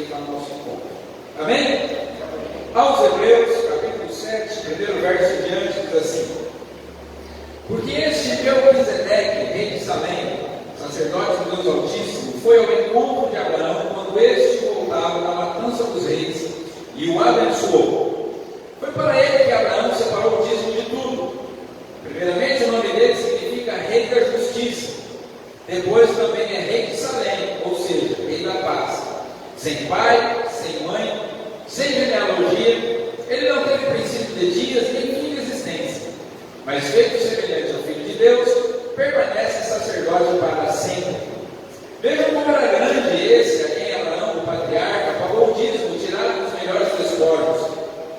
feito ao nosso encontro. Amém? Aos Hebreus, capítulo 7, primeiro verso em diante, diz assim: porque este Melquisedeque, rei de Salém, sacerdote do Deus Altíssimo, foi ao encontro de Abraão quando este voltava da matança dos reis e o abençoou. Foi para ele que Abraão separou o dízimo de tudo. Primeiramente, o nome dele significa rei da justiça. Depois também é rei de Salém, ou seja, rei da paz. Sem pai, sem mãe, sem genealogia, ele não teve princípio de dias nem fim de existência. Mas feito semelhante ao Filho de Deus, permanece sacerdote para sempre. Vejam como era grande esse a quem Abraão, o patriarca, pagou o dízimo tirado dos melhores despojos.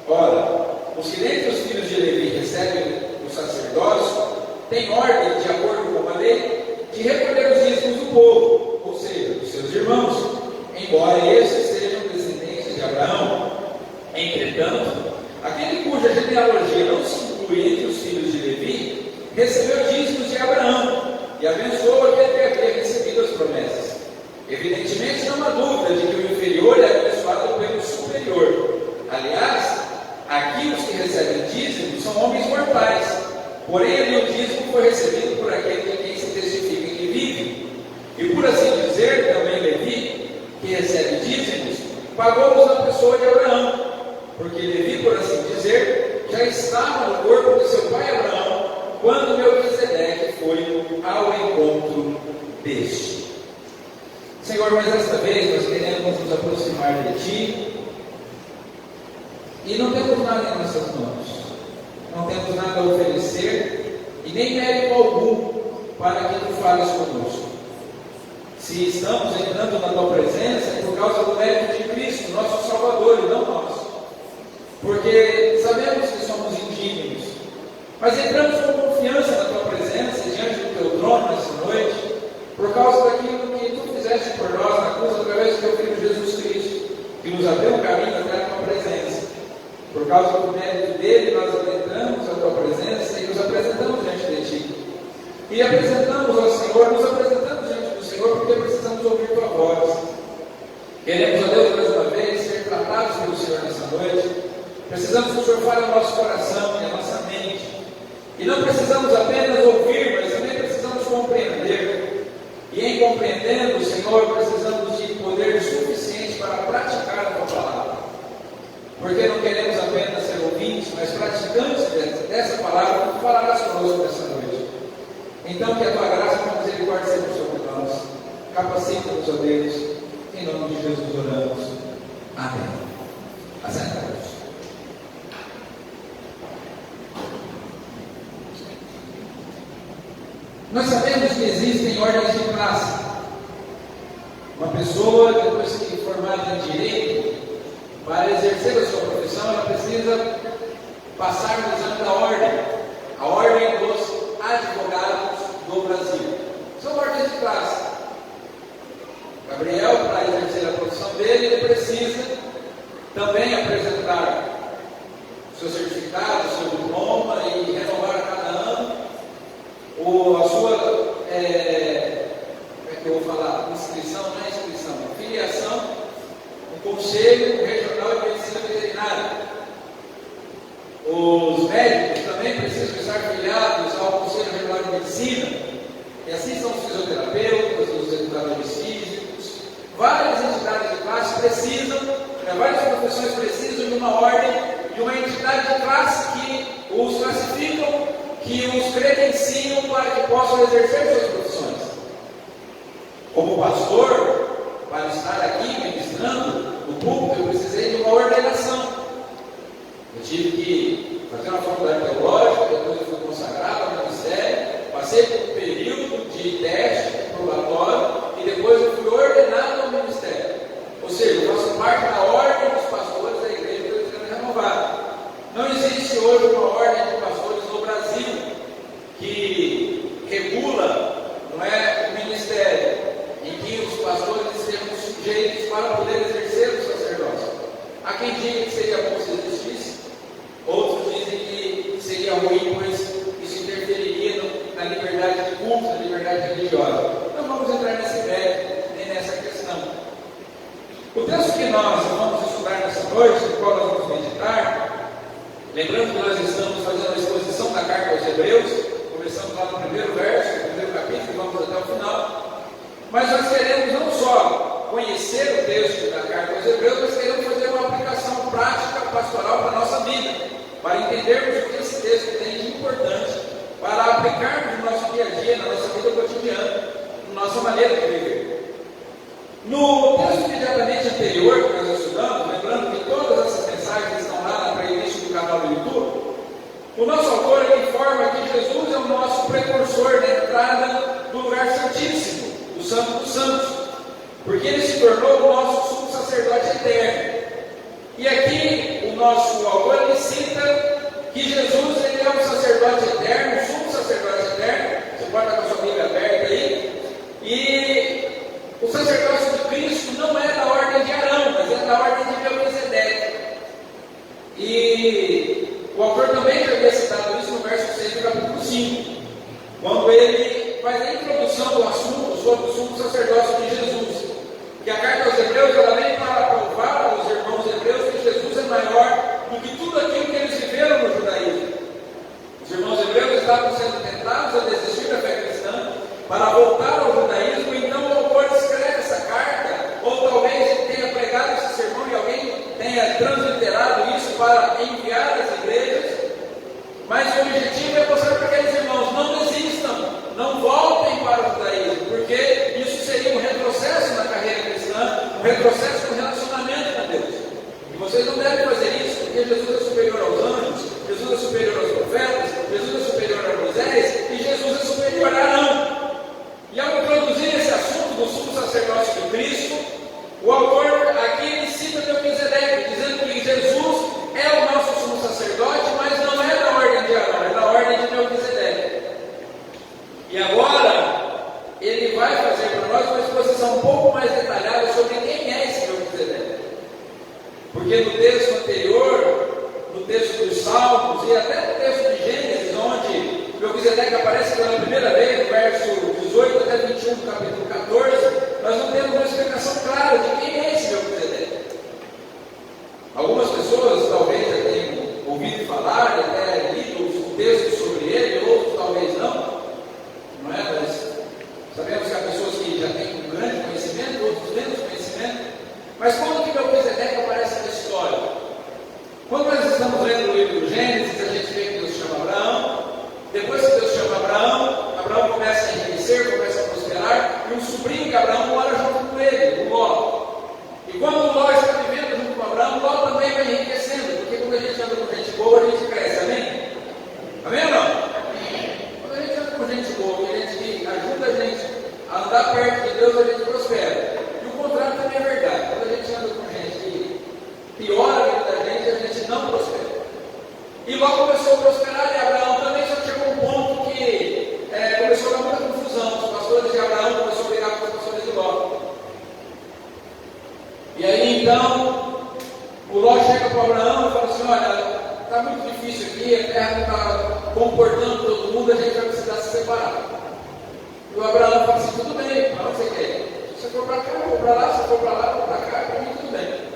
Ora, os que dentre os filhos de Levi recebem o sacerdócio, têm ordem, de acordo com a lei, de recolher os dízimos do povo, ou seja, dos seus irmãos, embora estes sejam descendentes de Abraão. Entretanto, aquele cuja genealogia não se inclui entre os filhos de Levi, recebeu dízimos de Abraão e abençoou aquele que havia recebido as promessas. Evidentemente, não há dúvida de que o inferior é abençoado pelo superior. Aliás, aqui os que recebem dízimos são homens mortais, porém ali o dízimo foi recebido por aquele de quem se testifica que vive. E por assim dizer, também Levi, que recebe dízimos, pagou-os na pessoa de Abraão, porque Levi, por assim dizer, já estava no corpo de seu pai Abraão, quando Melquisedeque foi ao encontro deste. Senhor, mas desta vez nós queremos nos aproximar de Ti, e não temos nada em nossas mãos, não temos nada a oferecer, e nem mérito algum para que Tu fales conosco. Se estamos entrando na Tua presença, é por causa do mérito de Cristo, nosso Salvador, e não nós. Porque sabemos que somos indignos, mas entramos com confiança na Tua presença, diante do Teu trono nessa noite, por causa daquilo que Tu fizeste por nós na cruz, através do Teu Filho Jesus Cristo, que nos abriu um caminho até a Tua presença. Por causa do mérito dele, nós adentramos a Tua presença e nos apresentamos diante de Ti. E apresentamos ao Senhor, nos apresentamos diante do Senhor, porque precisamos ouvir Tua voz. Queremos, ó Deus, mais uma vez, ser tratados pelo Senhor nessa noite. Precisamos que o Senhor fale ao nosso coração e à nossa mente. E não precisamos apenas ouvir, mas também precisamos compreender. E em compreendendo, Senhor, precisamos de poder suficiente para praticar a Tua palavra. Porque não queremos apenas ser ouvintes, mas praticantes dessa palavra que Tu falarás conosco nessa noite. Então, que a Tua graça e a Tua misericórdia sejam sobre nós. Capacita-nos, ó Deus. Em nome de Jesus oramos. Amém. Assenta-nos. Nós sabemos que existem ordens de classe. Uma pessoa, depois que formada em direito, para exercer a sua profissão, ela precisa passar no exame da ordem, a ordem dos advogados do Brasil. São ordens de classe. Gabriel, para exercer a profissão dele, ele precisa também apresentar seu certificado, seu diploma e renovar a cada ano a sua, como é que eu vou falar? Inscrição, não é inscrição, filiação no Conselho Regional de Medicina Veterinária. Os médicos também precisam estar filiados ao Conselho Regional de Medicina, e assim são os fisioterapeutas, os educadores físicos. Várias entidades de classe precisam, várias profissões precisam de uma ordem, de uma entidade de classe que os classificam, que os credenciam para que possam exercer suas profissões. Como pastor, para estar aqui ministrando no púlpito, eu precisei de uma ordenação. Eu tive que fazer uma faculdade teológica, depois eu fui consagrado ao ministério, passei por um período de teste, probatório, e depois eu fui ordenado ao ministério. Ou seja, eu faço parte da ordem dos pastores da Igreja Presbiteriana Renovada. Não existe hoje uma ordem de pastores no Brasil que regula, não é, o ministério, em que os pastores estejam sujeitos para poder exercer o sacerdócio. Há quem diga que seria bom se existisse, outros dizem que seria ruim, pois isso interferiria na liberdade de culto, na liberdade religiosa. Não vamos entrar nesse mérito, nem nessa questão. O texto que nós vamos estudar nessa noite, no qual nós vamos meditar, lembrando que nós estamos fazendo a exposição da carta aos Hebreus, começamos lá no primeiro verso, no primeiro capítulo, e vamos até o final, mas nós queremos não só conhecer o texto da carta aos Hebreus, mas queremos fazer uma aplicação prática pastoral para a nossa vida, para entendermos o que esse texto tem de importante, para aplicarmos no nosso dia a dia, na nossa vida cotidiana, na nossa maneira de viver. No texto imediatamente anterior que nós estudamos, lembrando que todas essas mensagens estão lá na playlist do canal do YouTube, o nosso autor informa que Jesus é o nosso precursor da entrada do lugar santíssimo, do Santo dos Santos, porque ele se tornou o nosso sumo sacerdote eterno. E aqui o nosso autor ele cita que Jesus ele é um sacerdote eterno, um sumo sacerdote eterno. Você pode estar com a sua Bíblia aberta aí. E o sacerdócio de Cristo não é da ordem de Arão, mas é da ordem de Melquisedeque. E o autor também já havia citado isso no verso 6 do capítulo 5, quando ele faz a introdução do assunto sobre o sumo sacerdócio de Jesus. Que a carta aos Hebreus ela vem para provar aos irmãos hebreus que Jesus é maior do que tudo aquilo que eles viveram no judaísmo. Os irmãos hebreus estavam sendo tentados a desistir da fé cristã para voltar ao judaísmo, então o autor escreve essa carta, ou talvez ele tenha pregado esse sermão e alguém tenha transliterado isso para enviar às igrejas, mas o objetivo é mostrar para aqueles irmãos: não desistam, não voltem para o judaísmo, porque isso seria um retrocesso na carreira cristã, um retrocesso no relacionamento com Deus. E vocês não devem fazer isso, porque Jesus é superior aos anjos, Jesus é superior aos profetas, Jesus é superior a Moisés e Jesus é superior a Arão. E ao introduzir esse assunto do sumo sacerdócio de Cristo, o autor aqui ele cita Melquisedeque, dizendo que Jesus é o nosso sumo sacerdote, mas não é da ordem de Arão, é da ordem de Melquisedeque. E agora, ele vai fazer para nós uma exposição um pouco mais detalhada sobre quem é esse Melquisedeque. Porque no texto anterior, no texto dos Salmos e até no texto de Gênesis, onde Melquisedeque aparece pela primeira vez, no verso 18 até 21 do capítulo 14, nós não temos uma explicação clara de quem é esse Melquisedeque. Algumas pessoas talvez já tenham ouvido falar e até lido textos sobre ele, outros talvez não é? Mas sabemos que há pessoas que já têm um grande conhecimento, outros menos conhecimento. Mas quando que Melquisedeque aparece na história? Quando nós estamos lendo o livro do Gênesis, a gente vê que Deus chama Abraão. Depois que Deus chama Abraão, Abraão começa a enriquecer, começa a prosperar, e um sobrinho de Abraão mora junto com ele, o Ló. E quando o Ló está vivendo junto com Abraão, o Ló também vai enriquecendo, porque quando a gente anda com gente boa, a gente cresce, amém? Amém ou não? Quando a gente anda com gente boa, que a gente ajuda a gente a andar perto de Deus, a gente prospera. E o contrário também é verdade. Quando a gente anda com gente que piora a vida da gente não prospera. E Ló começou a prosperar e Abraão também, só chegou um ponto que começou a dar muita confusão. Os pastores de Abraão começaram a brigar com os pastores de Ló. E aí então, o Ló chega para Abraão e fala assim: olha, está muito difícil aqui, a terra não está comportando todo mundo, a gente vai precisar se separar. E o Abraão fala assim: tudo bem, para onde você quer? Se você for para cá, eu vou para lá, se você for para lá, eu vou para cá, para mim tudo bem.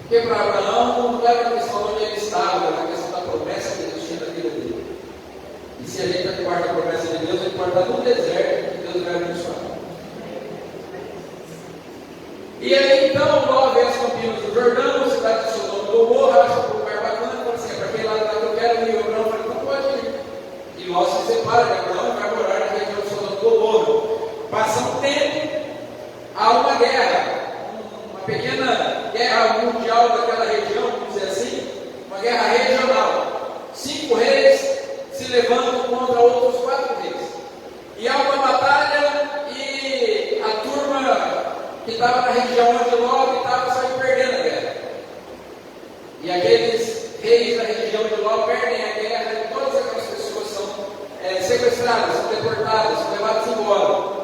Porque para Abraão não é na questão onde ele estava, é na questão da promessa que Deus tinha na vida dele. E se a gente aguarda a promessa de Deus, a gente pode estar no deserto que Deus vai abençoar. E aí então Ló vê as campinas do Jordão, a cidade de Sodoma e Gomorra, acha um lugar bacana e fala assim: para aquele lado lá que eu quero ir. Abraão fala: não pode ir. E Ló se separa de Abraão e vai morar na região de Sodoma e Gomorra. Passa um tempo, há uma guerra, uma pequena guerra mundial daquela região, vamos dizer assim, uma guerra regional. 5 reis se levantam contra outros 4 reis. E há uma batalha e a turma que estava na região onde Ló estava saiu perdendo a guerra. E aqueles reis da região de Ló perdem a guerra e todas aquelas pessoas são sequestradas, são deportadas, são levadas embora.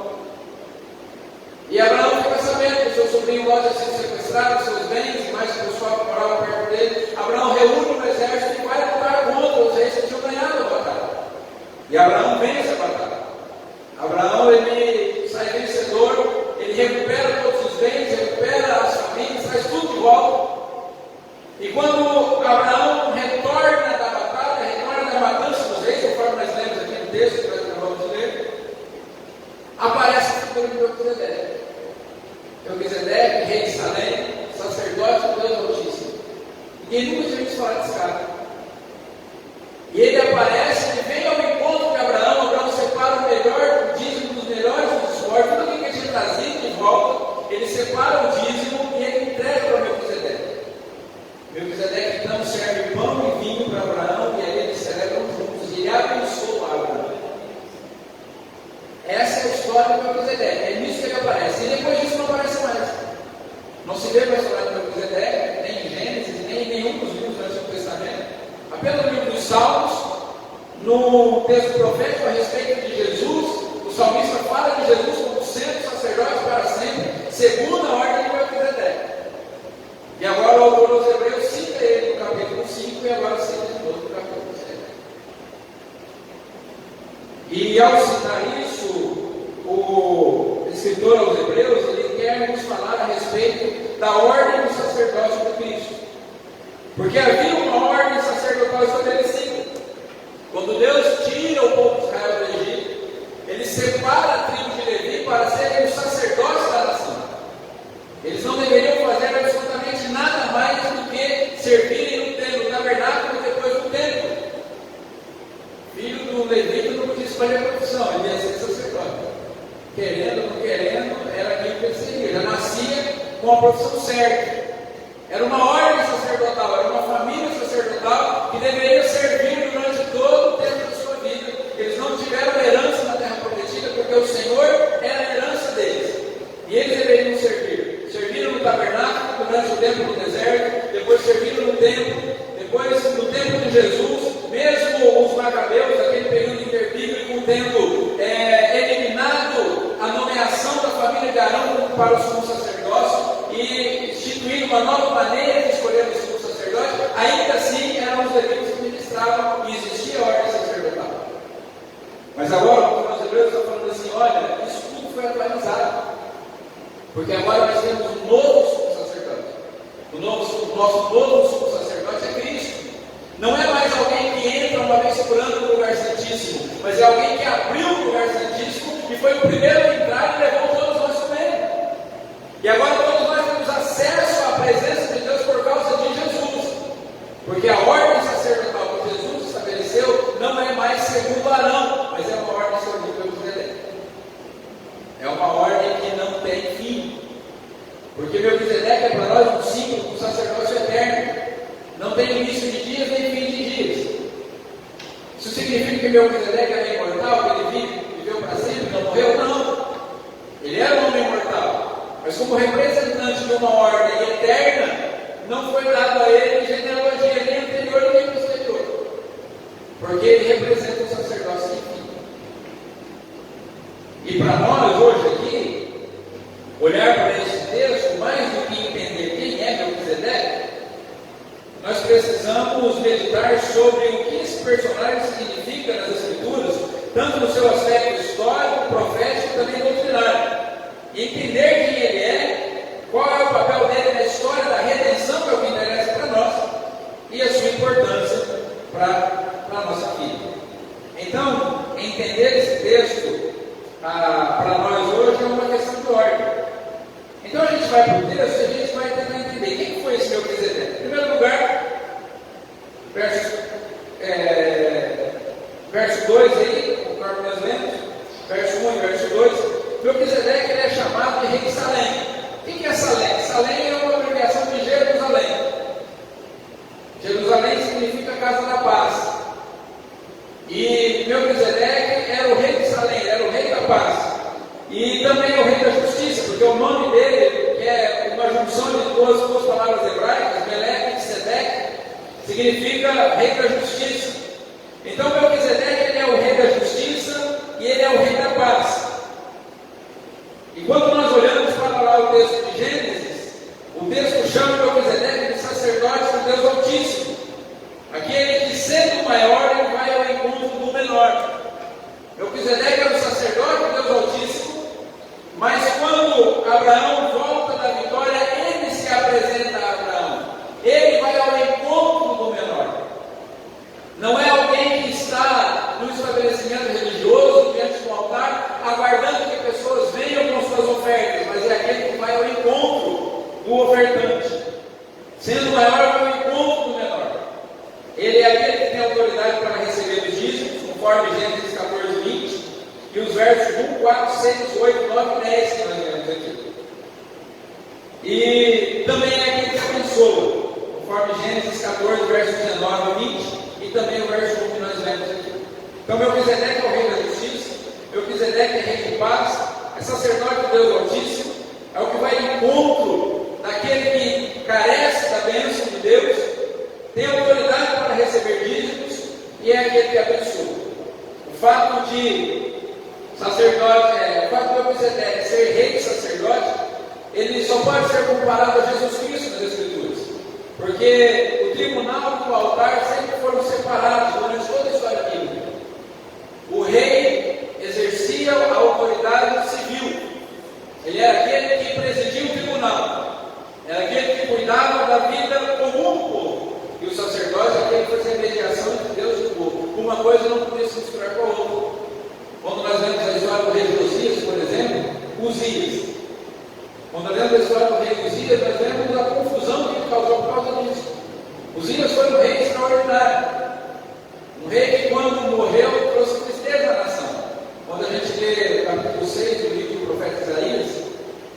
E Abraão fica sabendo que o seu sobrinho Ló tinha sido sequestrado, seus bens, e mais que o pessoal que morava perto dele. Abraão reúne um exército e vai lutar contra os reis que tinham ganhado a batalha. E Abraão vence a batalha. Abraão ele sai vencedor, ele recupera todos os bens, recupera as famílias, traz E quando Abraão retorna da batalha, retorna da matança dos reis, conforme nós lemos aqui no texto que nós acabamos de ler, aparece a figura de Melquisedeque. Melquisedeque, rei de Salém, sacerdote do Deus Altíssimo. Ninguém nunca tinha visto falar desse cara. E ele aparece, ele vem ao encontro de Abraão. Abraão separa o melhor, o dízimo dos melhores dos esforços, tudo aquilo que ele tinha trazido de volta, ele separa o dízimo e ele entrega para Melquisedeque. Melquisedeque então serve pão e vinho para Abraão, e aí eles celebram juntos, e ele abençoa Abraão. Essa é a história de Melquisedeque, é nisso que ele aparece, e depois disso não aparece mais. Não se vê mais a história de Melquisedeque, nem em Gênesis, nem em nenhum dos livros do Antigo Testamento. Apenas no livro dos Salmos, no texto profético a respeito de Jesus, o salmista fala de Jesus como sendo sacerdote para sempre, segundo a ordem de Melquisedeque. E agora o autor dos Hebreus cita ele no capítulo 5 e agora cita de novo no capítulo 7. E ao citar isso, o escritor aos Hebreus, ele quer nos falar a respeito da ordem do sacerdócio de Cristo. Porque havia uma ordem sacerdotal estabelecida. Quando Deus tira o povo de Israel do Egito, ele separa a tribo de Levi para serem os sacerdotes da nação. Eles não deveriam fazer absolutamente nada mais do que servirem no templo, na verdade, depois do templo. Filho do Levita não podia escolher a profissão, ele ia ser sacerdote. Querendo ou não querendo, era aquilo que ele seria. Já nascia com a profissão certa. Era uma ordem sacerdotal, era uma família sacerdotal que deveria servir durante todo o tempo da sua vida. Eles não tiveram herança na terra prometida, porque o Senhor era a herança deles. E eles deveriam servir. Serviram no tabernáculo durante o tempo do deserto, depois serviram no templo, depois no tempo de Jesus, mesmo os macabeus, aquele período interbíblico, tendo eliminado a nomeação da família de Arão para o sumo sacerdócio e instituído uma nova maneira de escolher o sumo sacerdote, ainda assim eram os levitas que ministravam e existia a ordem sacerdotal. Mas agora o Os Hebreus está falando assim: olha, isso tudo foi atualizado, porque agora nós temos um novo sumo sacerdote. O nosso novo sumo sacerdote é Cristo. Não é mais alguém que entra uma vez por ano no lugar santíssimo, mas é alguém que abriu o lugar santíssimo e foi o primeiro a entrar e levou todos nós com ele. E agora todos nós temos acesso à presença de Deus por causa de Jesus, porque a ordem sacerdotal que Jesus estabeleceu não é mais segundo Arão, mas é uma ordem segundo Melquisedeque. É uma ordem que não tem fim, porque Melquisedeque é para nós um símbolo do sacerdócio eterno. Não tem início de dias nem fim de dias. Isso significa que Melquisedeque era imortal, que ele viveu para sempre, não morreu? Não. Ele era um homem imortal, mas como representante de uma ordem eterna, não foi dado a ele genealogia nem anterior nem posterior, porque ele representa o sacerdócio sem fim. E para nós hoje aqui, olhar para esse texto, mais do que entender quem é Melquisedeque, nós precisamos meditar sobre o que esse personagem significa nas Escrituras, tanto no seu aspecto histórico, profético e também doutrinário. E entender quem ele é, qual é o papel dele na história da redenção, que é o que interessa para nós, e a sua importância para a nossa vida. Então, entender esse texto para nós hoje é uma questão de ordem. Então a gente vai para o texto e a gente vai tentar entender quem foi esse Melquisedeque. Em primeiro lugar, verso 2 aí, conforme nós lemos, verso 1 e verso 2, Melquisedeque ele é chamado de rei de Salém. O que é Salém? Salém é uma abreviação de Jerusalém. Jerusalém significa casa da paz. E Melquisedeque era o rei de Salém, era o rei da paz. E também é o rei da justiça, porque o nome dele, que é uma junção de duas palavras hebraicas, Melech e Sedeque, significa rei da justiça. Então Melquisedeque ele é o rei da justiça e ele é o rei da paz. E quando nós olhamos para lá o texto de Gênesis, o texto chama Melquisedeque de sacerdote do Deus Altíssimo. Aquele que, sendo maior, ele vai ao encontro do menor. Melquisedeque era o sacerdote do Deus Altíssimo, mas quando Abraão volta da vitória, ele se apresenta a Abraão. Ele vai ao do ofertante, sendo o maior que o encontro do menor. Ele é aquele que tem autoridade para receber os dízimos, conforme Gênesis 14, 20, e os versos 1, 4, 6, 8, 9 e 10 que nós lemos aqui. E também é aquele que abençoa, conforme Gênesis 14, versos 19 e 20, e também o verso 1 que nós lemos aqui. Então, Melquisedeque é o rei da justiça, Melquisedeque é rei de paz, é sacerdote de Deus Altíssimo, é o que vai em encontro daquele que carece da bênção de Deus, tem autoridade para receber dízimos e é aquele que abençoa. O fato de Melquisedeque ser rei e sacerdote, ele só pode ser comparado a Jesus Cristo nas Escrituras, porque o tribunal e o altar sempre foram separados durante toda a história bíblica. O rei exercia a autoridade civil, ele era aquele que presidia o tribunal, era aquele que cuidava da vida comum do povo, e o sacerdote é aquele que fazia a mediação entre Deus e o povo. Uma coisa não podia se misturar com a outra. Quando nós lemos a história do rei Josias, por exemplo, Uzias. Quando nós lemos a história do rei Uzias, nós lemos a confusão que ele causou por causa disso. Uzias foi um rei extraordinário. Um rei que, quando morreu, trouxe tristeza à nação. Quando a gente lê o capítulo 6 do livro do profeta Isaías,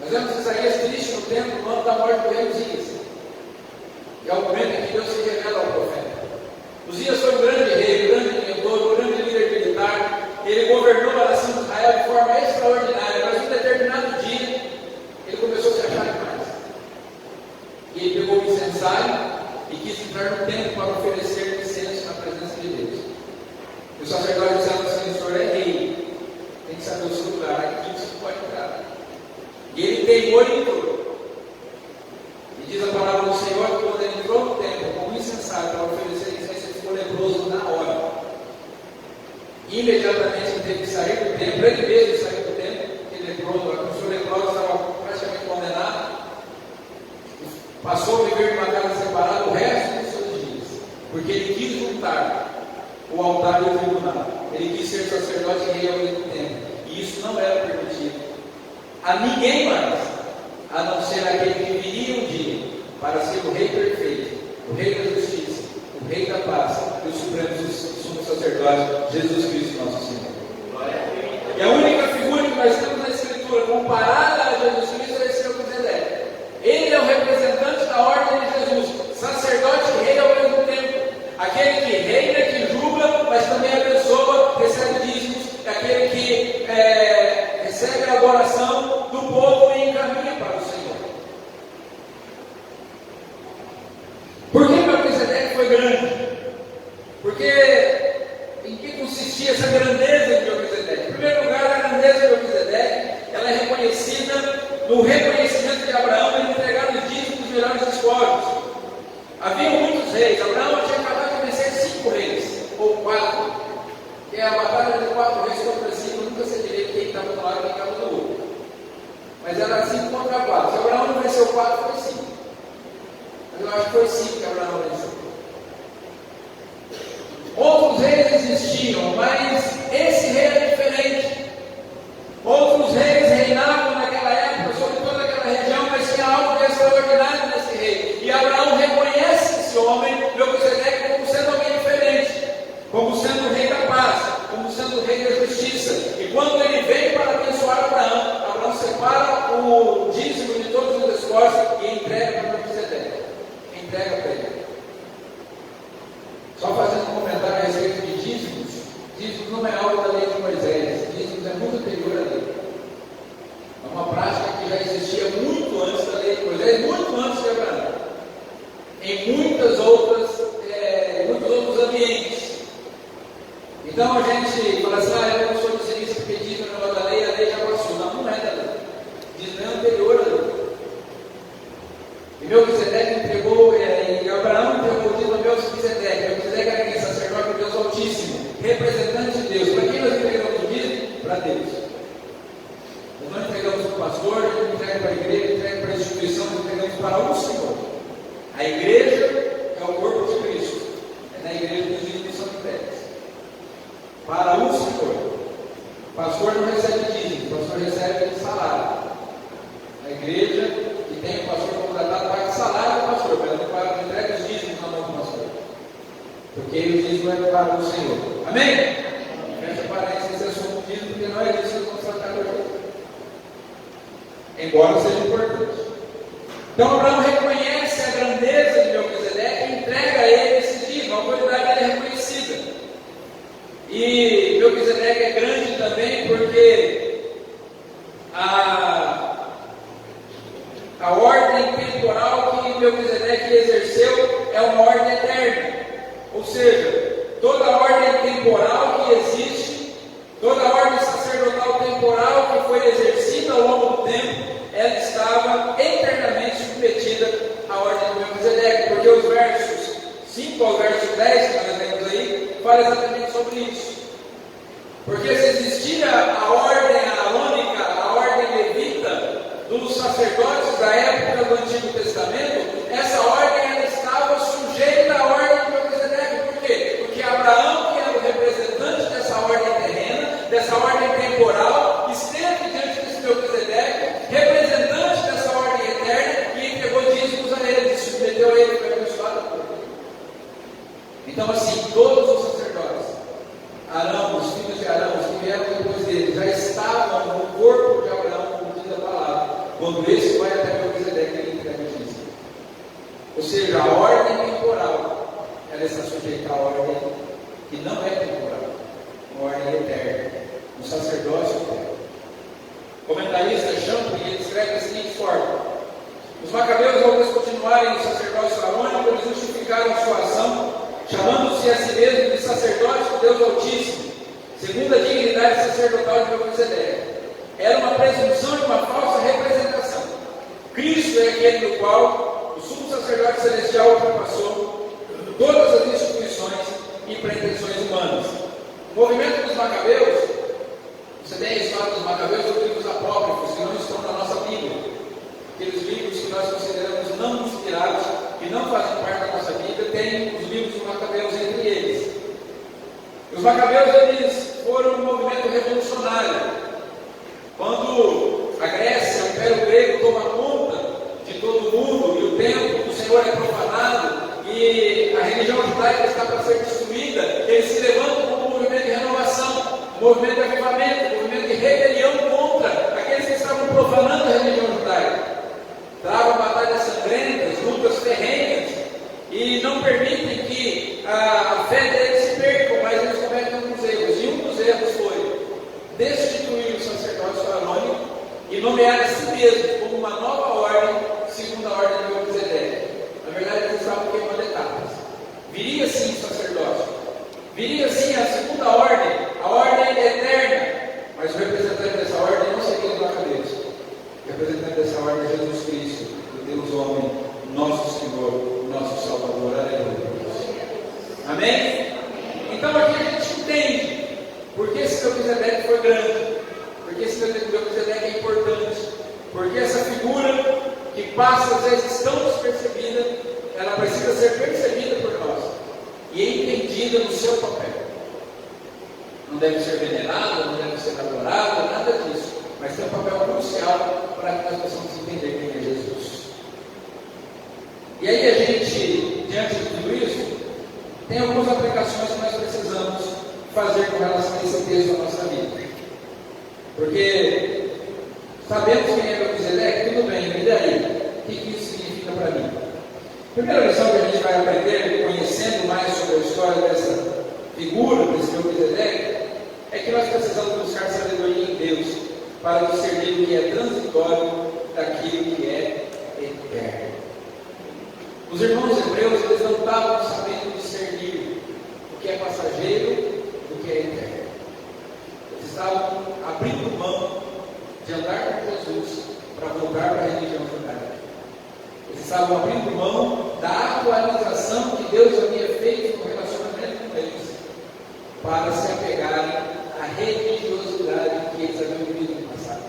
nós vemos Isaías triste no tempo no ano da morte do rei Uzias. E é o momento em que Deus se revela ao profeta. Uzias foi um grande rei, um grande mentor, um grande líder militar. Ele governou a nação de Israel de forma extraordinária, mas em um determinado dia, ele começou a se achar demais. E ele pegou o incensário e quis entrar no templo para oferecer incenso na presença de Deus. E o sacerdote dizendo assim: o senhor é rei, tem que saber o seu lugar, aqui você não pode entrar. E ele teimou e entrou. E diz a palavra do Senhor que quando ele entrou no templo com o incensário para oferecer incenso, ele ficou leproso na hora. Imediatamente ele teve que sair do templo, ele mesmo saiu do templo, porque leproso, a pessoa leprosa estava praticamente condenada, passou a viver de uma casa separada o resto dos seus dias, porque ele quis juntar o altar e o tribunal, ele quis ser sacerdote e rei ao mesmo tempo, e isso não era permitido a ninguém mais, a não ser aquele que viria um dia para ser o rei perfeito, o rei da justiça, o rei da paz e o sumo sacerdote, Jesus Cristo nosso Senhor. E a única figura que nós temos na Escritura comparada a Jesus Cristo é esse Melquisedeque. Ele é o representante da ordem de Jesus, sacerdote e rei ao mesmo tempo, aquele que reina, que julga, mas também abençoa, recebe dízimos, é aquele que recebe a adoração do povo e encaminha para o Senhor. Por que Melquisedeque foi grande? Porque em que consistia essa grandeza de Melquisedeque? Em primeiro lugar, a grandeza de Melquisedeque, ela é reconhecida no reconhecimento de Abraão em entregar os dízimos dos melhores despojos. Havia muitos reis, Abraão tinha acabado de vencer 5 reis, ou 4, que é a batalha de 4 reis contra 5, nunca sei direito quem estava do lado e quem estava do outro. Mas era 5 contra 4, se Abraão não venceu 4, foi 5. Mas eu acho que foi 5 que Abraão venceu. Outros reis existiam, mas esse rei era diferente. Outros reis reinavam naquela época sobre toda aquela região, mas tinha algo de extraordinário nesse rei. E Abraão reconhece esse homem, Melquisedeque, como sendo alguém diferente, como sendo o rei da paz, como sendo o rei da justiça. E quando ele vem para abençoar Abraão, Abraão separa o dízimo de todos os despojos e entrega para Melquisedeque. Entrega para ele. Só fazendo um comentário a respeito de dízimos. Dízimos não é algo da lei de Moisés. Dízimos é muito anterior à lei. É uma prática que já existia muito antes da lei de Moisés, muito antes de Abraão. Em muitos outros ambientes. Então a gente fala assim: eu não sou dizimista porque dízimo não é da lei, a lei já passou. Não, não é da lei. Dízimo é anterior à lei. E Melquisedeque entregou, e Abraão entregou o dízimo a Melquisedeque. Melquisedeque era quem? Sacerdote de Deus Altíssimo, representante de Deus. Para quem nós entregamos o dízimo? Para Deus. Nós não entregamos para o pastor, não entregamos para a igreja, não entregamos para a instituição, nós entregamos para o Senhor. A igreja é o corpo de Cristo. É na igreja que os dízimos são entregues. Para o Senhor. O pastor não recebe dízimo, o pastor recebe salário. A igreja que tem o pastor contratado porque o dízimo é para o Senhor. Amém? Fecha parênteses esse assunto do dízimo, porque não é disso que nós vamos tratar hoje. Embora seja importante. Então Abraão reconhece a grandeza de Melquisedeque e entrega a ele esse dízimo. A autoridade dele é reconhecida. E Melquisedeque é grande também porque a ordem temporal que Melquisedeque exerceu é uma ordem eterna. Ou seja, toda a ordem temporal que existe, toda a ordem sacerdotal temporal que foi exercida ao longo do tempo, ela estava eternamente submetida à ordem de Melquisedeque, porque os versos 5 ao verso 10 que nós lemos aí, fala exatamente sobre isso. Porque se existia a ordem arônica, a ordem levita dos sacerdotes da época do Antigo Testamento, essa ordem ela estava sujeita à ordem de Melquisedeque. Por quê? Porque Abraão, que era o representante dessa ordem terrena, dessa ordem temporal, esteve diante desse Melquisedeque, representante dessa ordem eterna, e entregou dízimos a ele, e submeteu a ele, foi abençoado por ele. Então, assim, todos os sacerdotes, Arão, os filhos de Arão, os que vieram depois dele, já estavam no corpo de Abraão, cumprindo a palavra, quando esse vai até Melquisedeque, ele entrega o dízimo. Ou seja, a ordem temporal, ela está sujeita à ordem que não é temporal, uma ordem eterna, um sacerdócio eterno. O comentarista Champlin, ele escreve da seguinte forma: os macabeus, ao descontinuarem o sacerdócio arônico, eles justificaram sua ação, chamando-se a si mesmo de sacerdote do Deus Altíssimo, segundo a dignidade sacerdotal de Melquisedeque. Era uma presunção e uma falsa representação. Cristo é aquele no qual o sumo sacerdote celestial ultrapassou todas as instituições e pretensões humanas. O movimento dos macabeus, você tem a história dos macabeus ou livros apócrifos que não estão na nossa Bíblia. Aqueles livros que nós consideramos não inspirados, que não fazem parte da nossa Bíblia, tem os livros dos macabeus entre eles. Os macabeus, eles foram um movimento revolucionário. Quando a Grécia, o Império Grego, toma conta de todo mundo, e o templo do Senhor é profanado, e a religião judaica está para ser destruída, eles se levantam como um movimento de renovação, um movimento de avivamento, um movimento de rebelião contra aqueles que estavam profanando a religião judaica. Travam batalhas sangrentas, lutas ferrenhas, e não permitem que a fé deles se perca, mas eles cometem alguns erros. E um dos erros foi destituir o sacerdócio arônico e nomear a si mesmo como uma nova ordem, segundo a ordem de Melquisedeque. Na verdade, eles estavam queimando etapas. Viria sim o sacerdócio, viria sim a segunda ordem, a ordem eterna, mas o representante dessa ordem não seria os macabeus. O representante dessa ordem é Jesus Cristo, o Deus homem, nosso Senhor, nosso Salvador. Aleluia. Amém? Então aqui a gente entende porque esse Melquisedeque foi grande, porque esse Melquisedeque é importante, porque essa figura que passa às vezes tão despercebida, ela precisa ser percebida por nós e entendida no seu papel. Não deve ser venerada, não deve ser adorada, nada disso, mas tem um papel crucial para que nós possamos entender quem é Jesus. E aí a gente, diante de tudo isso, tem algumas aplicações que nós precisamos fazer com relação a esse texto da nossa vida. Porque sabemos quem é Melquisedeque, tudo bem, e daí? O que isso significa para mim? A primeira lição que a gente vai aprender, conhecendo mais sobre a história dessa figura, desse Melquisedeque, é que nós precisamos buscar sabedoria em Deus para discernir o que é transitório daquilo que é eterno. Os irmãos hebreus, eles não estavam sabendo discernir o que é passageiro do que é eterno. Eles estavam abrindo mão de andar com Jesus para voltar para a religião judaica. Eles estavam abrindo mão da atualização que Deus havia feito no relacionamento com eles para se apegarem à religiosidade que eles haviam vivido no passado.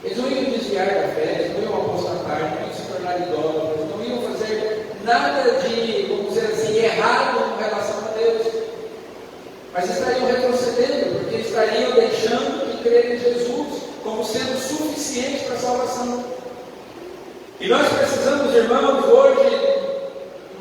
Eles não iam desviar da fé, eles não iam apostatar, não iam se tornar idólatras, não iam fazer nada de, vamos dizer assim, errado com relação a Deus. Mas estariam retrocedendo, porque estariam deixando de crer em Jesus como sendo suficiente para a salvação. E nós precisamos, irmãos, hoje,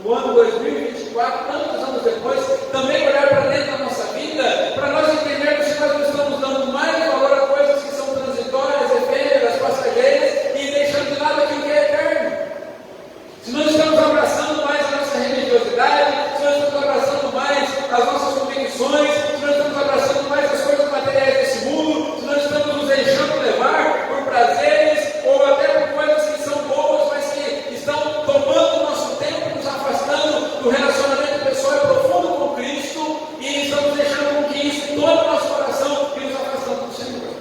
no ano 2024, 2024, tantos anos depois, também olhar para dentro da nossa vida, para nós entendermos se nós não estamos dando mais valor a coisas que são transitórias, efêmeras, passageiras, e deixando de lado aquilo que é eterno. Se nós estamos abraçando mais a nossa religiosidade, se nós estamos abraçando mais as nossas convicções, se nós estamos abraçando mais as coisas materiais desse mundo, se nós estamos nos deixando levar por prazeres, ou até por coisas que são boas, mas que estão tomando o nosso tempo, nos afastando do relacionamento pessoal e profundo com Cristo, e estamos deixando com que isso tome o nosso coração e nos afastando do Senhor.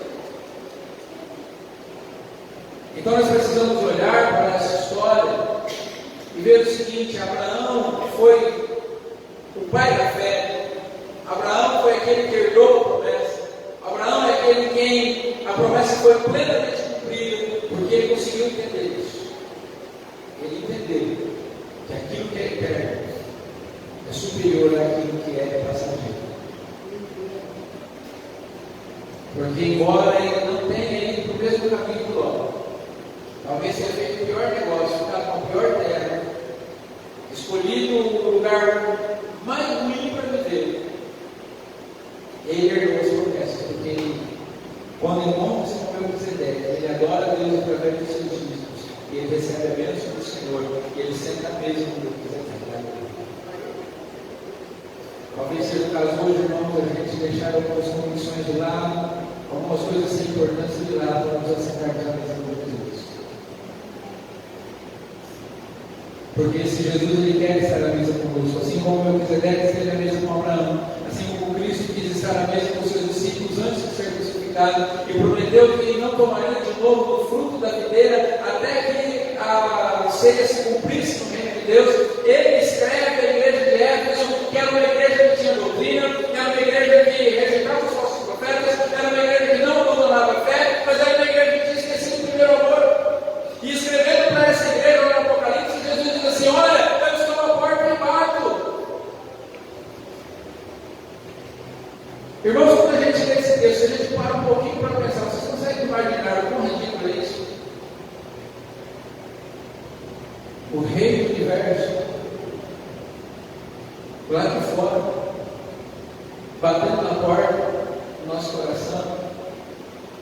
Então nós precisamos olhar para essa história e ver o seguinte: Abraão foi o pai da fé. Abraão foi aquele que herdou a promessa. Abraão é aquele quem a promessa foi plenamente cumprida, porque ele conseguiu entender isso. Ele entendeu que aquilo que é eterno é superior àquilo que é passageiro. Porque embora ele não tenha ido para o mesmo caminho do Ló, talvez tenha feito o pior negócio, ficado com a pior terra, escolhido o lugar mais ruim para viver, ele herdou as promessas, porque ele, quando encontra-se com Melquisedeque, ele adora a Deus através dos seus dízimos, e ele recebe a bênção do Senhor, e ele senta à mesa com Melquisedeque. Talvez seja o caso hoje, irmãos, a gente deixar algumas condições de lado, algumas coisas sem importância de lado, para nos assentarmos à mesa com Jesus. Porque se Jesus ele quer estar à mesa conosco, assim como Melquisedeque esteve à mesa com Abraão, assim como Cristo quis estar à mesa com seus discípulos antes de ser crucificado, e prometeu que não tomaria de novo do fruto da videira até que a ceia se cumprisse no reino de Deus, ele escreve a igreja de Éfeso, que era uma igreja que tinha doutrina, que era uma igreja que rejeitava os falsos profetas, era uma igreja que não abandonava a fé, mas era uma igreja que tinha esquecido o primeiro amor. E escrevendo para essa igreja no Apocalipse, Jesus diz assim: olha, eu estou à porta e bato. Irmãos, quando a gente lê esse texto, a gente para um pouquinho para pensar, vocês conseguem imaginar o quão ridículo é isso? O rei do universo, lá de fora, batendo na porta do nosso coração,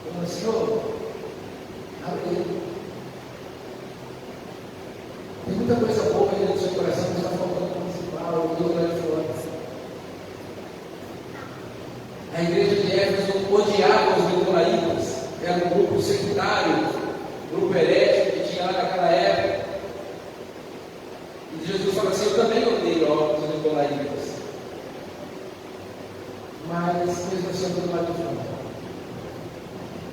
falando assim: ô, abre aí. Tem muita coisa boa aí no seu coração, mas está faltando o principal, o Deus lá de fora. A igreja de Éfeso odiava os nicolaítas, era um grupo sectário, um grupo herético que tinha lá naquela época. E Jesus fala assim: eu também odeio os nicolaítas, mas mesmo assim eu estou lá de fora.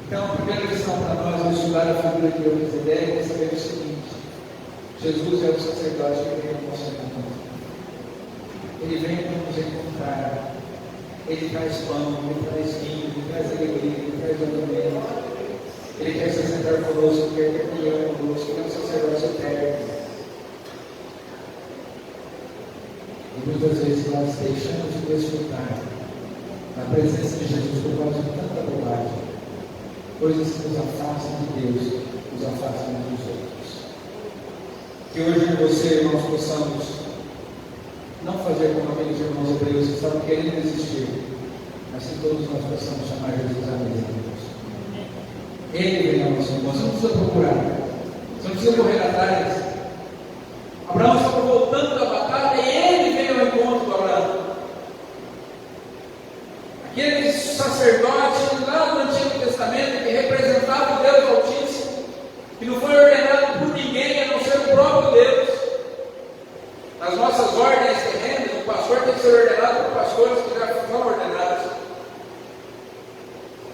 Então, a primeira lição para nós é estudar a figura de Melquisedeque e saber o seguinte: Jesus é o sacerdote que vem ao nosso encontro. Ele vem para nos encontrar. Ele traz pão, ele traz vinho, ele traz alegria, ele traz alimento. Ele quer se sentar conosco, quer ter comunhão conosco, ele é um sacerdote eterno. E muitas vezes nós deixamos de desfrutar na presença de Jesus por causa de tanta bobagem. Coisas que nos afastam de Deus, nos afastam dos outros. Que hoje você, irmãos, possamos não fazer como aqueles irmãos hebreus que estavam querendo desistir, mas que todos nós possamos chamar Jesus à mesa de Deus. Ele vem ao nosso encontro. Você não precisa procurar, você não precisa correr atrás. Abraão estava voltando da batalha e ele veio ao encontro do Abraão. Aquele sacerdote lá do Antigo Testamento que representava o Deus Altíssimo, que não foi ordenado por ninguém a não ser o próprio Deus. Nas nossas ordens terrenas, o pastor tem que ser ordenado por pastores que já foram ordenados.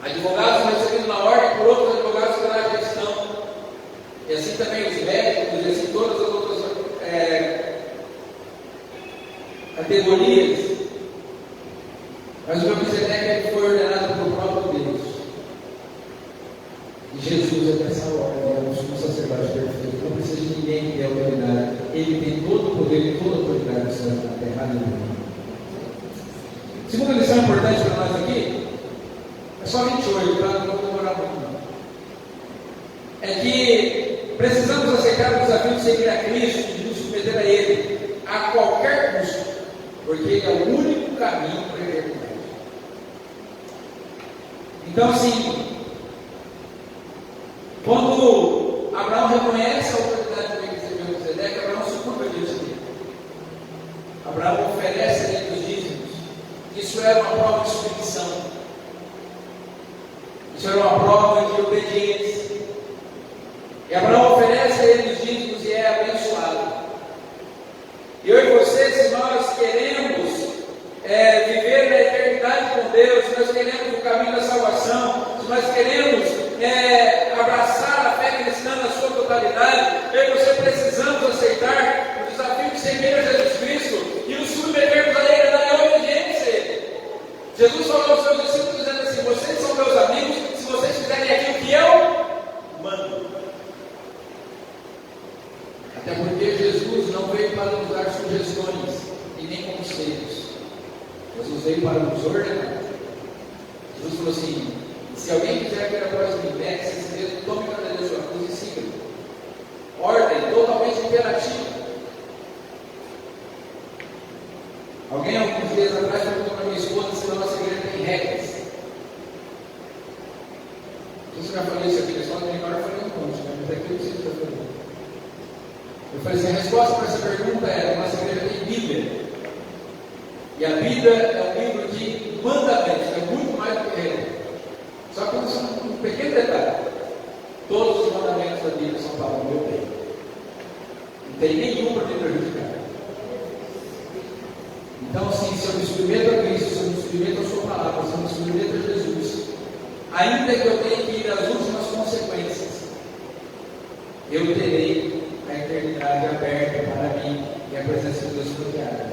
Advogados recebidos na ordem por outros advogados que lá já estão. E assim também os médicos, e assim todas as outras categorias. Mas o Melquisedeque foi ordenado pelo próprio Deus. E Jesus é dessa ordem, é um sacerdote perfeito. Não precisa de ninguém que dê autoridade. Ele tem todo o poder e toda a autoridade do céu na terra. Aleluia. Segunda lição importante para nós aqui, é só 28, tá? Não vou demorar muito não. É que precisamos aceitar o desafio de seguir a Cristo, de nos submeter a Ele, a qualquer custo. porque Ele é o único caminho para a eternidade. Então, assim, quando Abraão reconhece a autoridade que ele recebeu de Melquisedeque, Abraão se curva diante dele. Abraão oferece a ele os dízimos. Isso era uma prova de submissão. Isso era uma prova de obediência. E Abraão oferece a ele os dízimos e é abençoado. E eu e você, se nós queremos viver na eternidade com Deus, se nós queremos o caminho da salvação, se nós queremos abraçar a fé cristã na sua totalidade, eu e você precisamos aceitar o desafio de seguir a Jesus Cristo e nos submetermos a Ele na obediência. Jesus falou aos seus discípulos dizendo assim: vocês são meus amigos se vocês fizerem aquilo que eu mando. Até porque Jesus não veio para nos dar sugestões e nem conselhos. Jesus veio para nos ordenar. Jesus falou assim: se alguém quiser vir após mim, negue-se a si mesmo, tome cada dia sua cruz e siga. Ordem totalmente imperativa. Alguém alguns dias atrás perguntou para minha esposa se a nossa igreja tem regras. Eu já falei isso aqui na escola, agora eu falei um monte, mas aqui eu preciso estar falando. Eu falei assim: a resposta para essa pergunta é: a nossa igreja tem Bíblia. E a Bíblia é um livro de mandamentos, é muito mais do que regra. Só que um pequeno detalhe: todos os mandamentos da Bíblia são para o meu bem. Não tem nenhum para me prejudicar. Então, assim, se eu me submeto a Cristo, se eu me submeto a Sua palavra, se eu me submeto a Jesus, ainda que eu tenha que ir às últimas consequências, eu terei a eternidade aberta para mim e a presença de Deus bloqueada.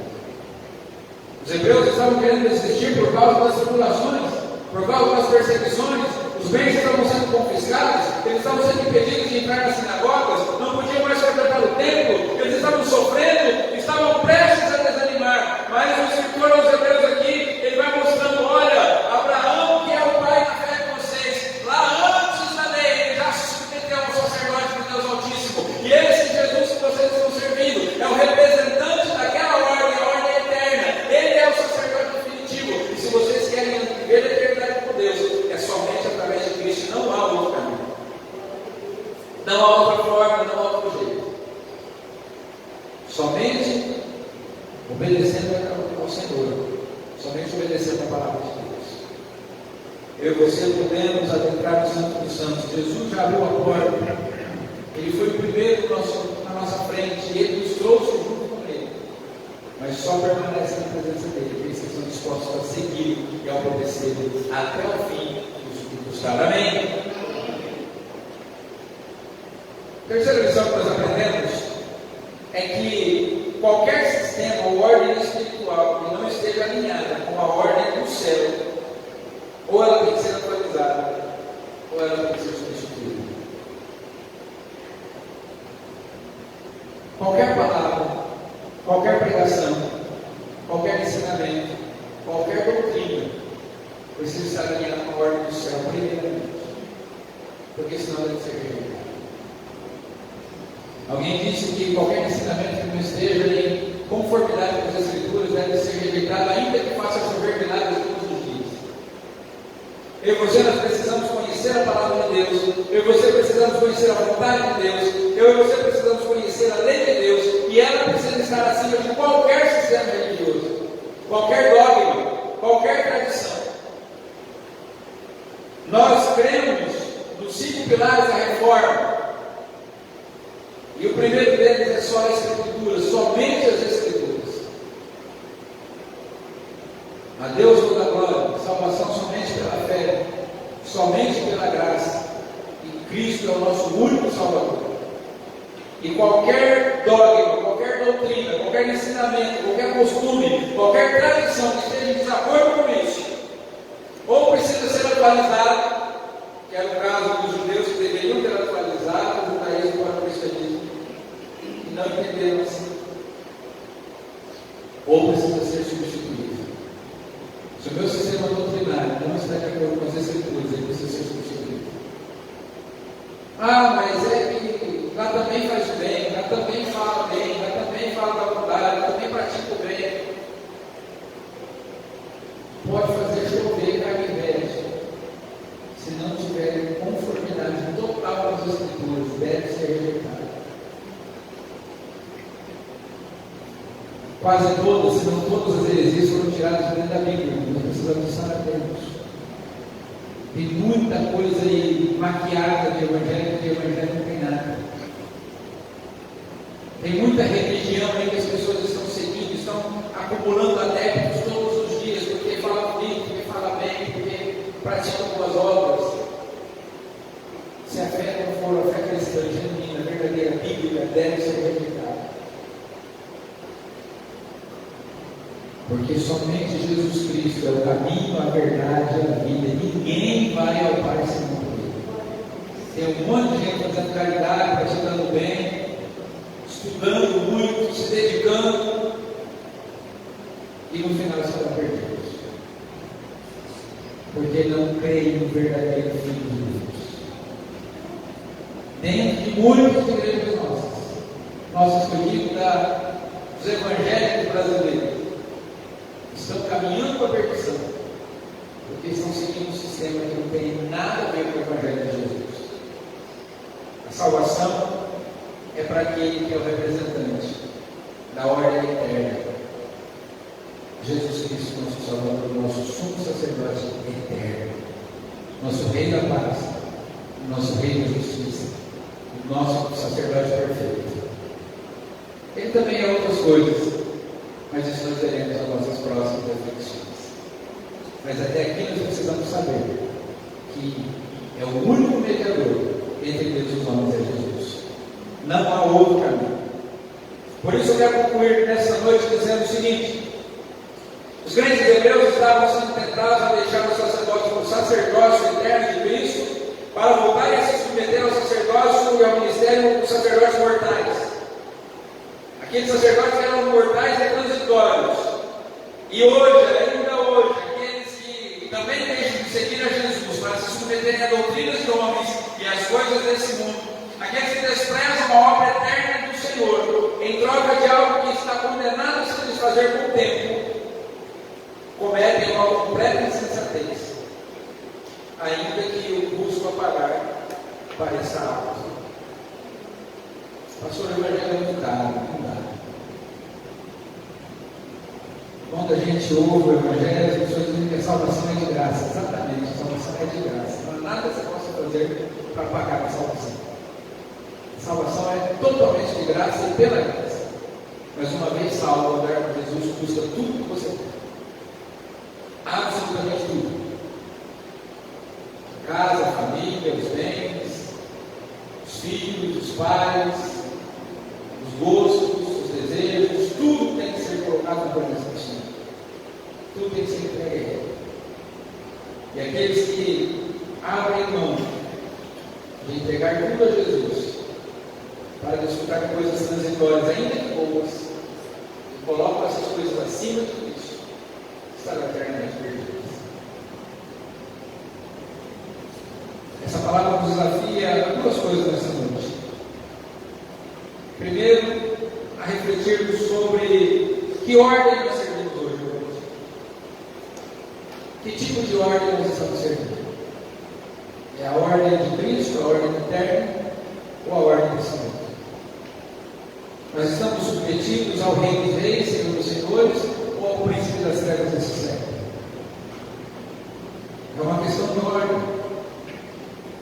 Os hebreus estavam querendo desistir por causa das tribulações, por causa das perseguições, os bens estavam sendo confiscados, eles estavam sendo impedidos de entrar nas sinagogas, não podiam mais frequentar o templo, eles estavam sofrendo, estavam prestes a desanimar. Mas o escritor aos hebreus aqui, ele vai mostrando: olha, Abraão, que é o pai da fé de vocês, lá antes da lei, ele já se submeteu ao sacerdote de Deus Altíssimo, e esse Jesus que vocês estão servindo é o representante daquela ordem, a ordem eterna. Ele é o sacerdote definitivo, e se vocês querem viver a eternidade com Deus, é somente através de Cristo, não há outro caminho, não há outra forma, não há outro jeito, somente obedecendo ao Senhor, somente obedecendo a palavra de Deus. Eu e você podemos adentrar no Santo dos Santos. Jesus já abriu a porta, Ele foi o primeiro na nossa frente, e Ele nos trouxe junto com Ele, mas só permanece na presença dEle aqueles que estão dispostos a seguir e a obedecer até o fim dos custar. Amém? Terceira lição que nós aprendemos é que qualquer sistema ou ordem espiritual que não esteja alinhada com a ordem do céu, ou ela tem que ser atualizada, ou ela tem que ser substituída. Qualquer palavra, qualquer pregação, qualquer ensinamento, qualquer doutrina precisa estar alinhada com a ordem do céu, primeiramente, porque senão ela deve ser rejeitada. Alguém disse que qualquer ensinamento que não esteja em conformidade com as Escrituras deve ser rejeitado, ainda que faça chover milagres todos os dias. Eu e você, nós precisamos conhecer a palavra de Deus. Eu e você precisamos conhecer a vontade de Deus. Eu e você precisamos conhecer a lei de Deus. E ela precisa estar acima de qualquer sistema religioso, qualquer dogma, qualquer tradição. Nós cremos nos 5 pilares da reforma. E o primeiro deles é só a Escritura, somente as Escrituras. A Deus toda a glória, salvação somente pela fé, somente pela graça. E Cristo é o nosso único Salvador. E qualquer dogma, qualquer doutrina, qualquer ensinamento, qualquer costume, qualquer tradição que esteja em desacordo com isso, ou precisa ser atualizado, que era o caso dos judeus que deveriam ter atualizado o judaísmo para o cristianismo, e não entenderam assim, ou precisa ser substituído. Se o meu sistema doutrinário não está de acordo com as Escrituras, ele precisa ser substituído. Ah, mas é que lá também faz bem, lá também fala bem, lá também fala da vontade, lá também pratica o bem. Quase todas, se não todas as heresias foram tiradas dentro da Bíblia. Nós precisamos estar atentos. Tem muita coisa aí maquiada de evangelho não tem nada. Tem muita religião aí que as pessoas estão seguindo, estão acumulando adeptos todos os dias, porque fala bonito, porque fala bem, porque praticam boas obras. Se a fé não for a fé cristã, genuína, verdadeira, bíblica, deve ser rejeitada. Porque somente Jesus Cristo é o caminho, a verdade e a vida. Ninguém vai ao Pai senão por Ele. Tem um monte de gente fazendo caridade, praticando bem, estudando muito, se dedicando, e no final estarão perdidos. Porque não creem no verdadeiro Filho de Deus. Dentro de muitas igrejas nossas que eu digo dos evangélicos brasileiros, estão caminhando para a perdição, porque estão seguindo um sistema que não tem nada a ver com o Evangelho de Jesus. A salvação é para aquele que é o representante da ordem eterna. Jesus Cristo, nosso Salvador, nosso sumo sacerdote eterno, nosso Rei da paz, nosso Rei da justiça, o nosso sacerdote perfeito. Ele também é outras coisas, mas isso nós veremos nas nossas próximas reflexões. Mas até aqui nós precisamos saber que é o único mediador entre Deus e os homens, é Jesus. Não há outro caminho. Por isso eu quero concluir nessa noite dizendo o seguinte: os crentes hebreus estavam sendo tentados a deixar o sacerdócio eterno de Cristo para voltarem a se submeter ao sacerdócio e ao ministério dos sacerdotes mortais. Aqueles sacerdotes eram mortais e transitórios. E hoje, ainda hoje, aqueles que também deixam de seguir a Jesus para se submeterem a doutrinas de homens e às coisas desse mundo, aqueles que desprezam a obra eterna do Senhor em troca de algo que está condenado a se desfazer com o tempo, cometem uma completa insensatez, ainda que o busco apagar pareça algo. Pastor, o evangelho é muito caro, não dá. Quando a gente ouve o evangelho, as pessoas dizem que a salvação é de graça. Exatamente, a salvação é de graça. Não há nada que você possa fazer para pagar a salvação. A salvação é totalmente de graça e pela graça. Mas uma vez salvo, andar com Jesus custa tudo que você tem. Absolutamente tudo. A casa, a família, os bens, os filhos, os pais, os gostos, os desejos, tudo tem que ser colocado na presença do Senhor. Tudo tem que ser entregue. E aqueles que abrem mão de entregar tudo a Jesus para desfrutar de coisas transitórias, ainda que boas, e colocam essas coisas acima de Cristo, estarão eternamente perdidos. Essa palavra nos desafia a duas coisas nessa noite. Primeiro, a refletirmos sobre que ordem nós servimos hoje. Que tipo de ordem nós estamos servindo? É a ordem de Cristo, a ordem eterna, ou a ordem desse mundo? Nós estamos submetidos ao Rei dos Reis, Senhor dos Senhores, ou ao Príncipe das Trevas desse século? É uma questão de ordem.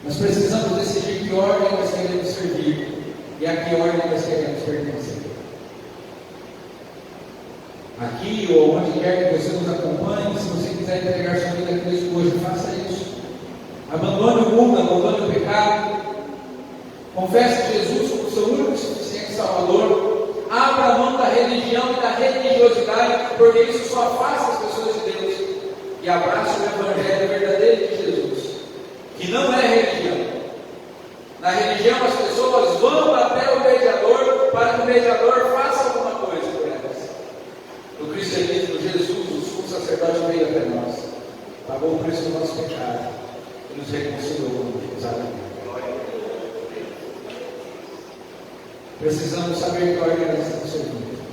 Nós precisamos decidir que ordem nós queremos servir e a que ordem nós queremos pertencer. Aqui ou onde quer que você nos acompanhe, se você quiser entregar sua vida a Cristo hoje, faça isso. Abandone o mundo, abandone o pecado. Confesse Jesus como seu único e suficiente Salvador. Abra a mão da religião e da religiosidade, porque isso só afasta as pessoas de Deus. E abrace o Evangelho verdadeiro de Jesus, que não é religião. Na religião as pessoas vão até o mediador para que o mediador faça alguma coisa por elas. No cristianismo, Jesus, o sumo sacerdote, veio até nós, pagou o preço do nosso pecado e nos reconciliou com Deus. Aleluia. Precisamos saber que ordem nós estamos servindo.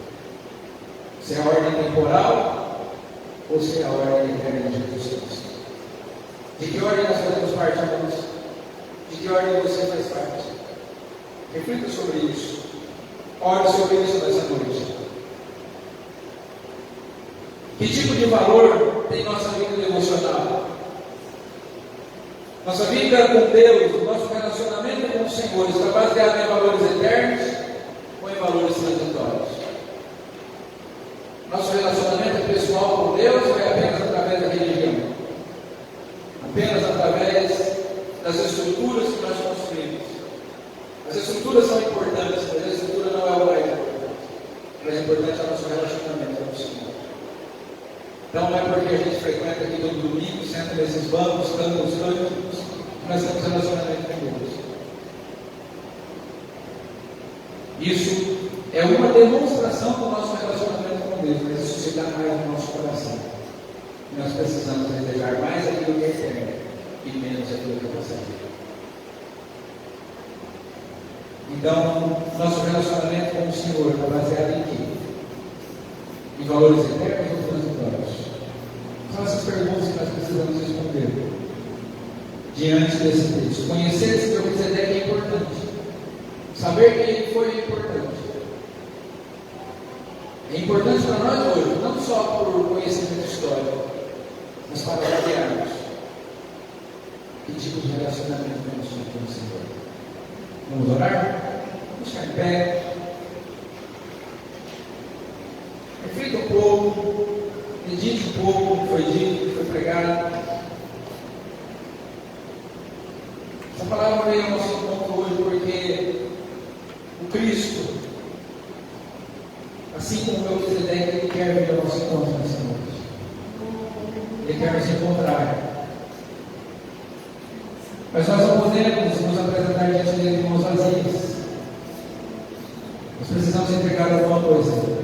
Se é a ordem temporal ou se é a ordem eterna de Jesus Cristo. De que ordem nós fazemos parte, irmãos? De que ordem você faz parte? Reflita sobre isso. Ore sobre isso nessa noite. Que tipo de valor tem nossa vida devocional? Nossa vida com Deus, nosso relacionamento com o Senhor está baseado em valores eternos ou em valores transitórios? Nosso relacionamento pessoal com Deus ou é apenas através da religião? Apenas através das estruturas que nós construímos? As estruturas são importantes, mas a estrutura não é o mais importante. O mais importante é o nosso relacionamento com o Senhor. Então não é porque a gente frequenta aqui todo domingo, senta nesses bancos, canta os cânticos, que nós temos relacionamento com Deus. Isso é uma demonstração do nosso relacionamento com Deus, mas isso se dá mais no nosso coração. E nós precisamos desejar mais aquilo que é eterno e menos aquilo que é passageiro. Então, nosso relacionamento com o Senhor está baseado em quê? Em valores eternos ou transitórios? São essas perguntas que nós precisamos responder diante desse texto. Conhecer esse Melquisedeque é importante. Saber quem ele foi é importante. É importante para nós hoje, não só por conhecimento histórico, mas para avaliarmos que tipo de relacionamento temos com o Senhor. Vamos orar? Vamos ficar em pé. Reflita um pouco, medite um pouco o que foi dito, o que foi pregado. Essa palavra veio ao nosso encontro hoje porque o Cristo, assim como o Melquisedeque, ele quer vir ao nosso encontro nessa noite. Ele quer nos encontrar. Mas nós não podemos nos apresentar diante dele de mãos vazias. Nós precisamos entregar alguma coisa.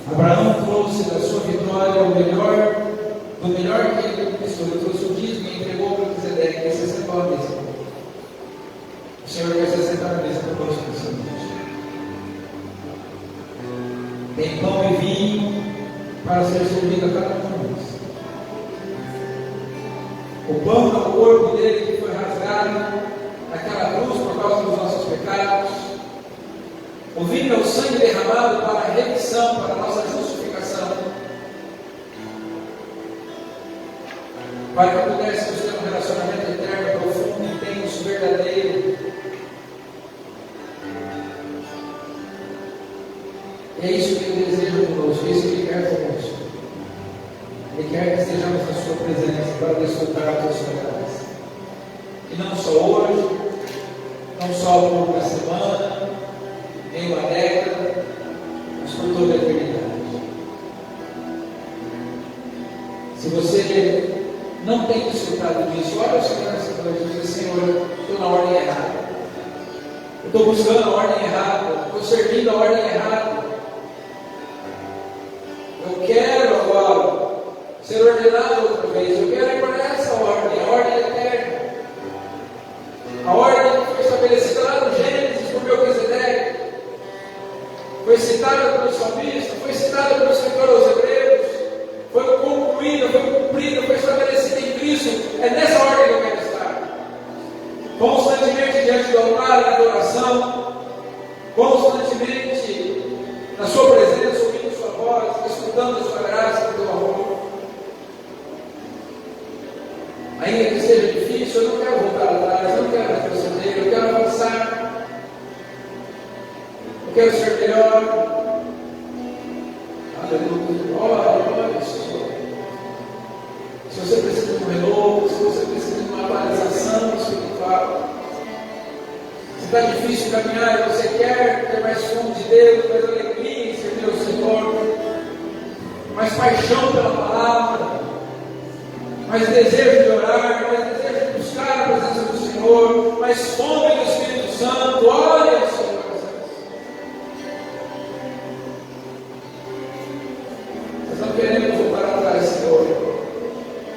Abraão trouxe da sua vitória o melhor, do melhor que ele conquistou. Ele trouxe o dízimo e entregou para Melquisedeque, que se sentou à mesa. O Senhor quer se sentar à mesa conosco nessa noite. Tem pão e vinho para ser servido a cada um de nós. O pão é o corpo dele que foi rasgado naquela cruz por causa dos nossos pecados. O vinho é o sangue derramado para a remissão, para a nossa justificação. Para que pudéssemos ter um relacionamento eterno, profundo, intenso, verdadeiro. E é isso que ele deseja conosco, é isso que ele quer conosco. Ele quer que estejamos na sua presença para desfrutar da sua graça. E não só hoje, não só por uma semana, nem uma década, mas por toda a eternidade. Se você não tem desfrutado disso, olha o Senhor nessa noite e diz: Senhor, estou na ordem errada. Eu estou buscando a ordem errada, estou servindo a ordem errada. Eu quero agora ser ordenado outra vez. Eu quero ir para essa ordem, a ordem eterna. A ordem que foi estabelecida lá no Gênesis por Melquisedeque. Foi citada pelo salmista, foi citada pelo escritor aos Hebreus. Foi concluída, foi cumprida, foi estabelecida em Cristo. É nessa ordem que eu quero estar. Constantemente diante do altar, na adoração. Constantemente na sua presença, ouvindo sua voz, escutando a sua graça, o teu amor. Ainda que seja difícil, eu não quero voltar atrás, eu não quero retroceder, eu quero avançar, eu quero ser melhor. Aleluia, olha, Senhor. Se você precisa de um renovo, se você precisa de uma atualização espiritual, se está difícil caminhar e você quer ter mais fome de Deus, mais alegria em servir ao Senhor, mais paixão pela palavra, mais desejo de orar, mais desejo de buscar a presença do Senhor, mais fome do Espírito Santo, olha ao Senhor. Nós não queremos voltar atrás, Senhor.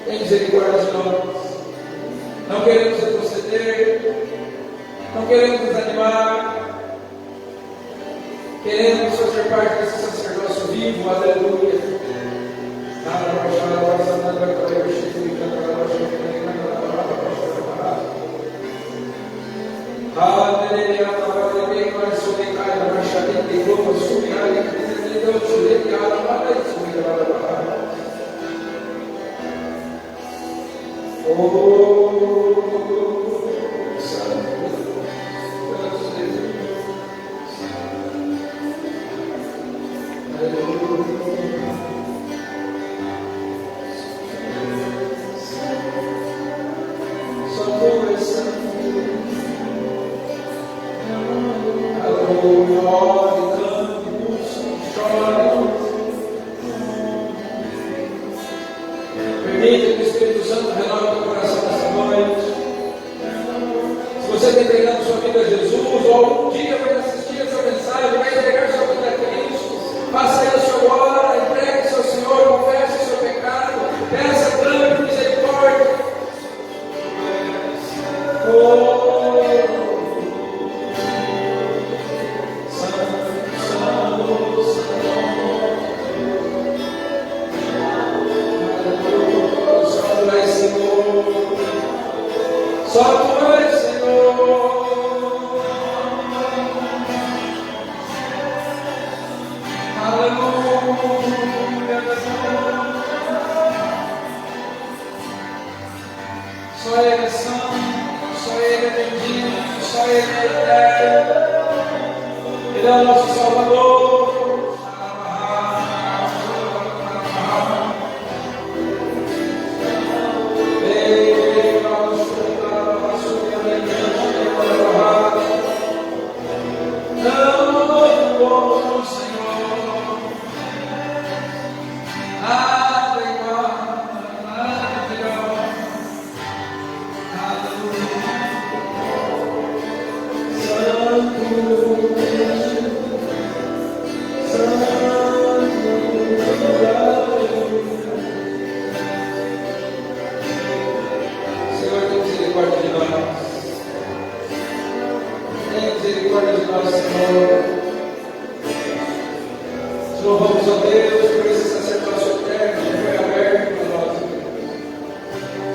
Tem misericórdia de nós. Não queremos retroceder, não queremos desanimar, queremos fazer parte desse sacerdócio vivo, aleluia. Aleluia. Permita que o Espírito Santo renove o teu coração nessa noite. Se você está entregando sua vida a Jesus, ou algum dia vai assistir essa mensagem, vai entregar sua vida a Cristo, faça isso agora, entregue seu Senhor, confesse seu pecado, peça, clame por misericórdia. Só tu és, Senhor. Aleluia. Só Ele é santo, só Ele é bendito, só Ele é eterno. Ele é o nosso Salvador. Louvamos a Deus por esse sacerdócio eterno que foi aberto para nós.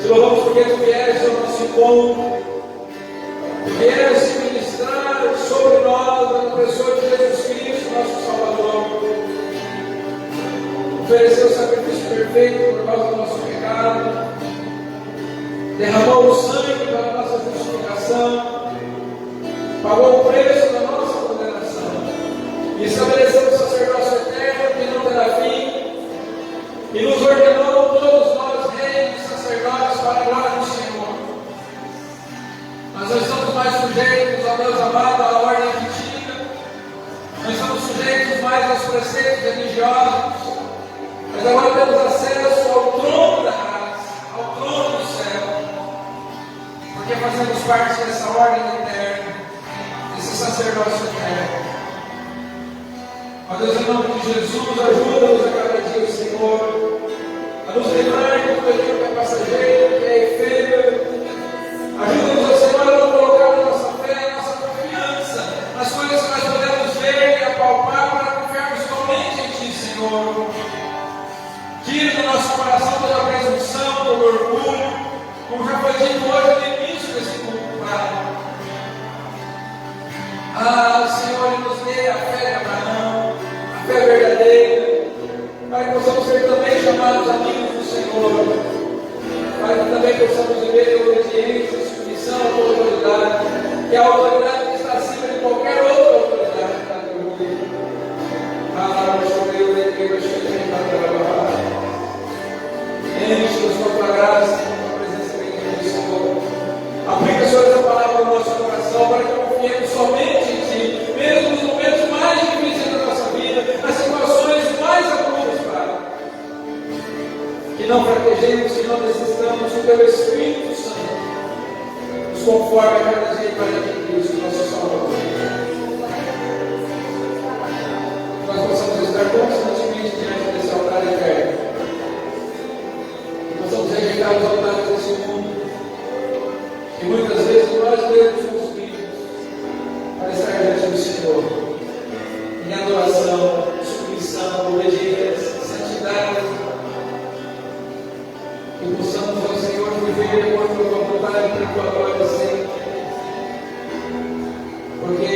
Te louvamos porque Tu vieres ao nosso encontro, vieres se ministrar sobre nós na pessoa de Jesus Cristo, nosso Salvador. Ofereceu o sacrifício perfeito por causa do nosso pecado, derramou o sangue para a nossa justificação, pagou o preço da nossa condenação e estabeleceu o sacerdócio eterno que não terá fim, e nos ordenou todos nós, reis e sacerdotes, para a glória do Senhor. Nós não estamos mais sujeitos, ó Deus amado, à ordem antiga, nós estamos sujeitos mais aos preceitos religiosos, mas agora temos acesso ao trono da graça, ao trono do céu, porque fazemos parte dessa ordem eterna, desse sacerdócio eterno. Ó Deus, em nome de Jesus, ajuda-nos a cada dia, Senhor, a nos livrar de tudo aquilo que é passageiro, que é efêmero. Ajuda-nos, ó Senhor, a não colocar a nossa fé, a nossa confiança nas coisas que nós podemos ver e apalpar, para confiarmos somente em Ti, Senhor. Tira do nosso coração toda a presunção, todo orgulho, como já foi dito hoje no início desse culto, Pai. Senhor, nos dê a fé de Abraão, a fé verdadeira, para que possamos ser também chamados amigos do Senhor, para que também possamos viver em obediência, submissão à tua autoridade, que é a autoridade que está acima de qualquer outra autoridade. Enche-nos com a tua graça, com a tua presença bendita do Senhor. Aplica, Senhor, essa palavra no nosso coração, para que confiemos somente em Ti, mesmo nos momentos mais difíceis da nossa vida, nas situações mais agudas, Pai. Que não fraquejemos, que não desistamos, que o Teu Espírito Santo nos conforme a cada dia para de Cristo, nosso Salvador. Nós possamos estar constantemente diante desse altar eterno. Que possamos rejeitar os altares desse mundo, que muitas vezes nós mesmos construímos para estar diante do Senhor, em adoração, submissão, obediência, santidade. Que possamos, ó Senhor, viver de acordo com a tua vontade e com a tua glória sempre. Porque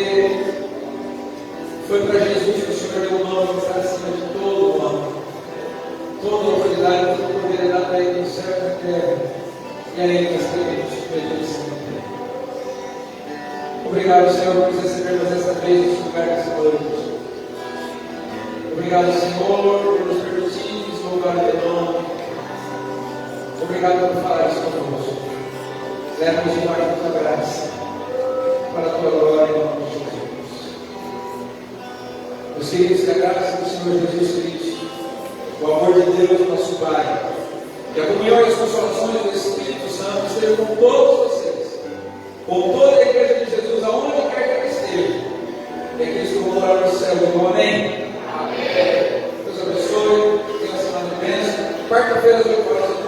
foi para Jesus que o Senhor deu o nome que está acima de todo nome. Toda autoridade, todo poder é dado a Ele no céu e na terra. E a Ele que está obrigado, Senhor, por nos recebermos dessa vez nesse lugar dessa noite. Obrigado. Obrigado, Senhor, por nos permitir louvar o teu nome. Obrigado por falar isso conosco. Leva-nos debaixo da tua graça, para a tua glória, em nome de Jesus. Meus queridos, que a graça do Senhor Jesus Cristo, o amor de Deus, nosso Pai, e a comunhão e as consolações do Espírito Santo estejam com todos vocês, com toda a igreja de Jesus, aonde quer que ela esteja. E aqueles que vão morar no céu, digam amém. Amém. Deus abençoe, tenha uma semana de bênção. Quarta-feira, 8 horas.